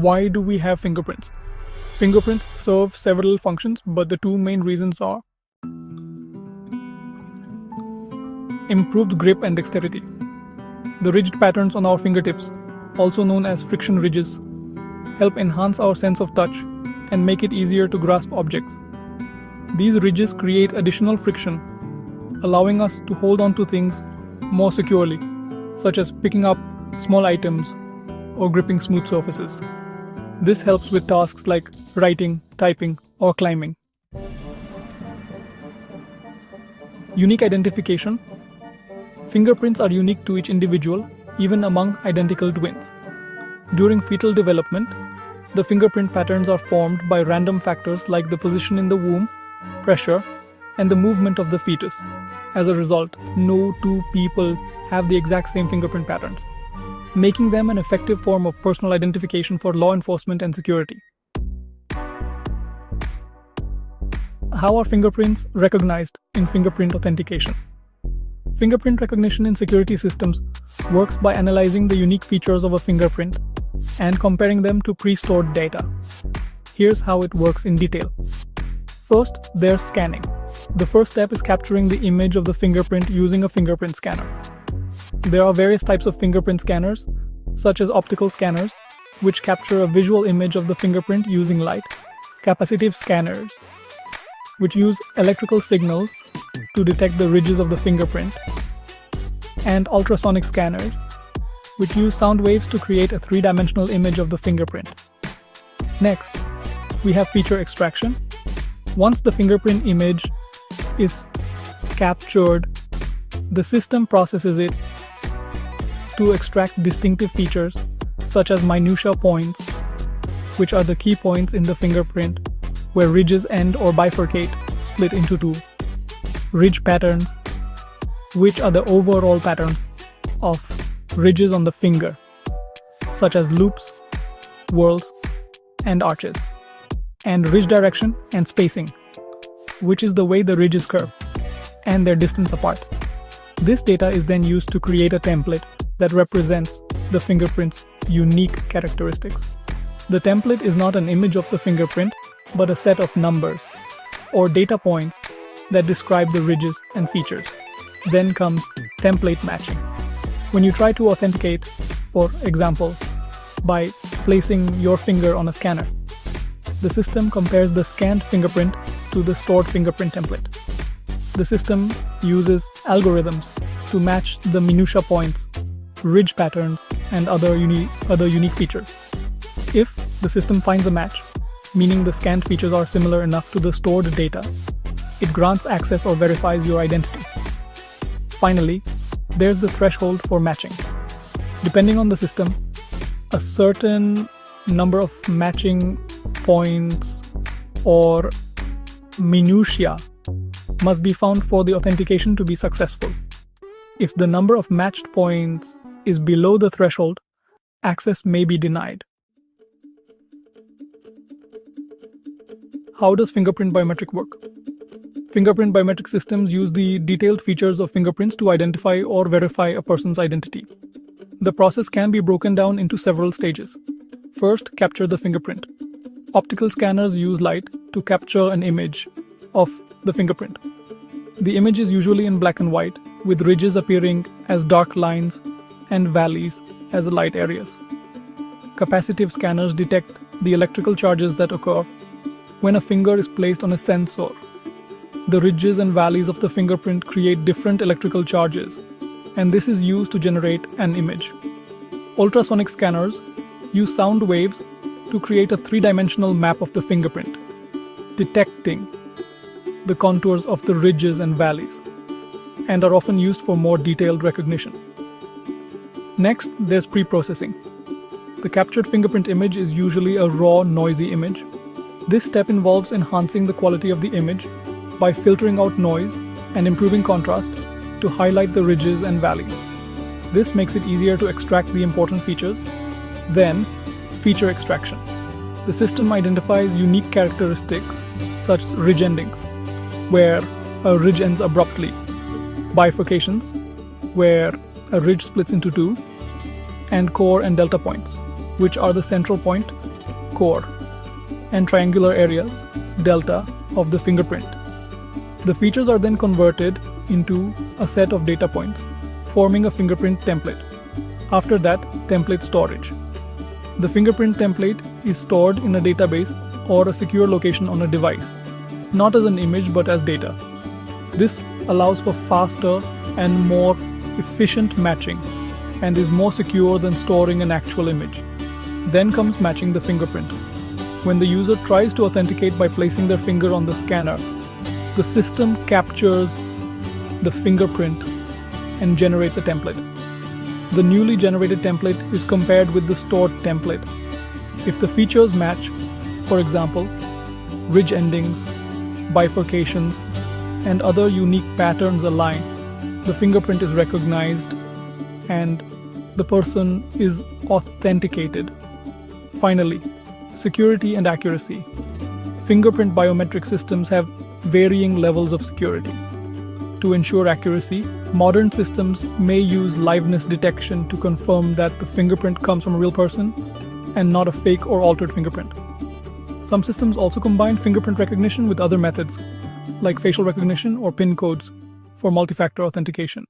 Why do we have fingerprints? Fingerprints serve several functions, but the two main reasons are improved grip and dexterity. The ridged patterns on our fingertips, also known as friction ridges, help enhance our sense of touch and make it easier to grasp objects. These ridges create additional friction, allowing us to hold on to things more securely, such as picking up small items or gripping smooth surfaces. This helps with tasks like writing, typing, or climbing. Unique identification. Fingerprints are unique to each individual, even among identical twins. During fetal development, the fingerprint patterns are formed by random factors like the position in the womb, pressure, and the movement of the fetus. As a result, no two people have the exact same fingerprint patterns, making them an effective form of personal identification for law enforcement and security. How are fingerprints recognized in fingerprint authentication? Fingerprint recognition in security systems works by analyzing the unique features of a fingerprint and comparing them to pre-stored data. Here's how it works in detail. First, there's scanning. The first step is capturing the image of the fingerprint using a fingerprint scanner. There are various types of fingerprint scanners, such as optical scanners, which capture a visual image of the fingerprint using light, capacitive scanners, which use electrical signals to detect the ridges of the fingerprint, and ultrasonic scanners, which use sound waves to create a three-dimensional image of the fingerprint. Next, we have feature extraction. Once the fingerprint image is captured, the system processes it to extract distinctive features such as minutia points, which are the key points in the fingerprint where ridges end or bifurcate, split into two. Ridge patterns, which are the overall patterns of ridges on the finger, such as loops, whorls, and arches. And ridge direction and spacing, which is the way the ridges curve and their distance apart. This data is then used to create a template that represents the fingerprint's unique characteristics. The template is not an image of the fingerprint, but a set of numbers or data points that describe the ridges and features. Then comes template matching. When you try to authenticate, for example, by placing your finger on a scanner, the system compares the scanned fingerprint to the stored fingerprint template. The system uses algorithms to match the minutia points, ridge patterns, and other unique features. If the system finds a match, meaning the scanned features are similar enough to the stored data, it grants access or verifies your identity. Finally, there's the threshold for matching. Depending on the system, a certain number of matching points or minutia must be found for the authentication to be successful. If the number of matched points is below the threshold, access may be denied. How does fingerprint biometric work? Fingerprint biometric systems use the detailed features of fingerprints to identify or verify a person's identity. The process can be broken down into several stages. First, capture the fingerprint. Optical scanners use light to capture an image of the fingerprint. The image is usually in black and white, with ridges appearing as dark lines and valleys as light areas. Capacitive scanners detect the electrical charges that occur when a finger is placed on a sensor. The ridges and valleys of the fingerprint create different electrical charges, and this is used to generate an image. Ultrasonic scanners use sound waves to create a three-dimensional map of the fingerprint, detecting the contours of the ridges and valleys, and are often used for more detailed recognition. Next, there's pre-processing. The captured fingerprint image is usually a raw, noisy image. This step involves enhancing the quality of the image by filtering out noise and improving contrast to highlight the ridges and valleys. This makes it easier to extract the important features. Then, feature extraction. The system identifies unique characteristics such as ridge endings, where a ridge ends abruptly, bifurcations, where a ridge splits into two, and core and delta points, which are the central point core, and triangular areas, delta, of the fingerprint. The features are then converted into a set of data points, forming a fingerprint template. After that, template storage. The fingerprint template is stored in a database or a secure location on a device, not as an image but as data. This allows for faster and more efficient matching and is more secure than storing an actual image. Then comes matching the fingerprint. When the user tries to authenticate by placing their finger on the scanner, the system captures the fingerprint and generates a template. The newly generated template is compared with the stored template. If the features match, for example, ridge endings, bifurcations, and other unique patterns align, the fingerprint is recognized and the person is authenticated. Finally, security and accuracy. Fingerprint biometric systems have varying levels of security. To ensure accuracy, modern systems may use liveness detection to confirm that the fingerprint comes from a real person and not a fake or altered fingerprint. Some systems also combine fingerprint recognition with other methods, like facial recognition or PIN codes, for multi-factor authentication.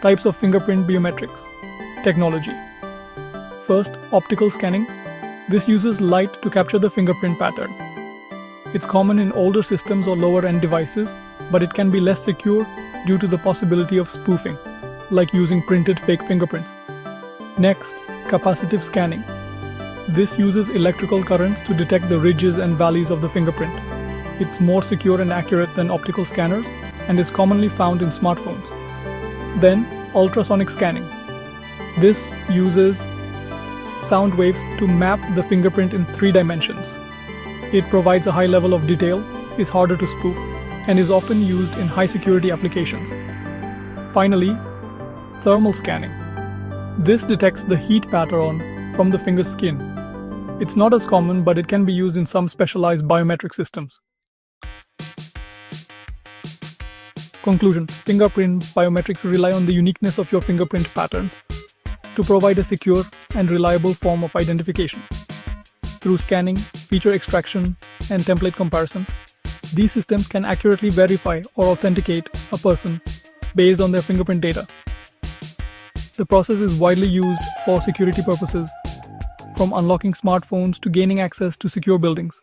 Types of fingerprint biometrics. Technology. First, optical scanning. This uses light to capture the fingerprint pattern. It's common in older systems or lower-end devices, but it can be less secure due to the possibility of spoofing, like using printed fake fingerprints. Next, capacitive scanning. This uses electrical currents to detect the ridges and valleys of the fingerprint. It's more secure and accurate than optical scanners and is commonly found in smartphones. Then, ultrasonic scanning. This uses sound waves to map the fingerprint in 3 dimensions. It provides a high level of detail, is harder to spoof, and is often used in high-security applications. Finally, thermal scanning. This detects the heat pattern from the finger skin. It's not as common, but it can be used in some specialized biometric systems. Conclusion: fingerprint biometrics rely on the uniqueness of your fingerprint patterns to provide a secure and reliable form of identification. Through scanning, feature extraction, and template comparison, these systems can accurately verify or authenticate a person based on their fingerprint data. The process is widely used for security purposes, from unlocking smartphones to gaining access to secure buildings.